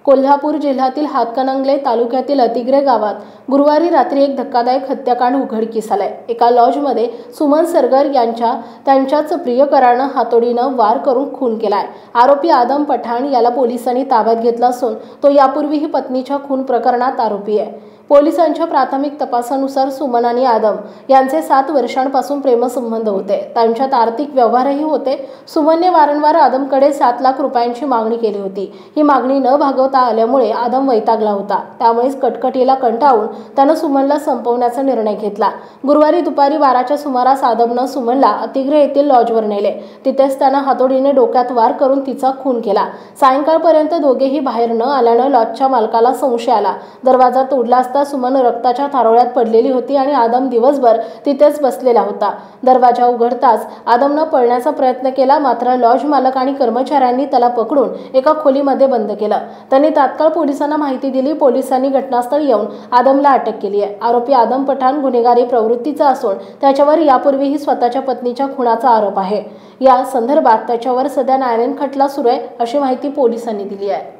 कोल्हापूर जिल्ह्यातील हातकणंगले तालुक्यातील अतिग्रे गावात गुरुवारी रात्री एक धक्कादायक हत्याकांड उघडकीस आलंय। एका लॉजमध्ये सुमन सरगर यांच्या त्यांच्याच प्रियकरानं हातोडीनं वार करून खून केलाय। आरोपी आदम पठाण याला पोलिसांनी ताब्यात घेतलं असून तो यापूर्वीही पत्नीच्या खून प्रकरणात आरोपी आहे। पोलिसांच्या प्राथमिक तपासानुसार सुमन आणि आदम यांचे 7 वर्षांपासून प्रेमसंबंध होते। त्यांच्यात आर्थिक व्यवहारही होते। सुमनने वारंवार आदमकडे 7 लाख रुपयांची मागणी केली होती। ही मागणी न भागवता आल्यामुळे आदम वैतागला होता। त्यामुळेच कटकटीला कंटाळून त्यानं सुमनला संपवण्याचा निर्णय घेतला। गुरुवारी दुपारी 12च्या सुमारास आदमनं सुमनला अतिग्रे येथील लॉजवर नेले। तिथेच त्यानं हातोडीने डोक्यात वार करून तिचा खून केला। सायंकाळपर्यंत दोघेही बाहेर न आल्यानं लॉजच्या मालकाला संशय आला। दरवाजा तोडला असता सुमन रक्ताच्या थारोळ्यात पडलेली होती आणि आदम दिवसभर तिथेच बसलेला होता। दरवाजा उघडताच आदमनं पळण्याचा प्रयत्न केला, मात्र लॉज मालक आणि कर्मचाऱ्यांनी त्याला पकडून एका खोलीमध्ये बंद केलं। त्यांनी तात्काळ पोलिसांना माहिती दिली। पोलिसांनी घटनास्थळी येऊन आदमला अटक केली आहे। आरोपी आदम पठाण गुन्हेगारी प्रवृत्तीचा असून त्याच्यावर यापूर्वीही स्वतःच्या पत्नीच्या खुनाचा आरोप आहे। या संदर्भात त्याच्यावर सध्या न्यायालयीन खटला सुरू आहे, अशी माहिती पोलिसांनी दिली आहे।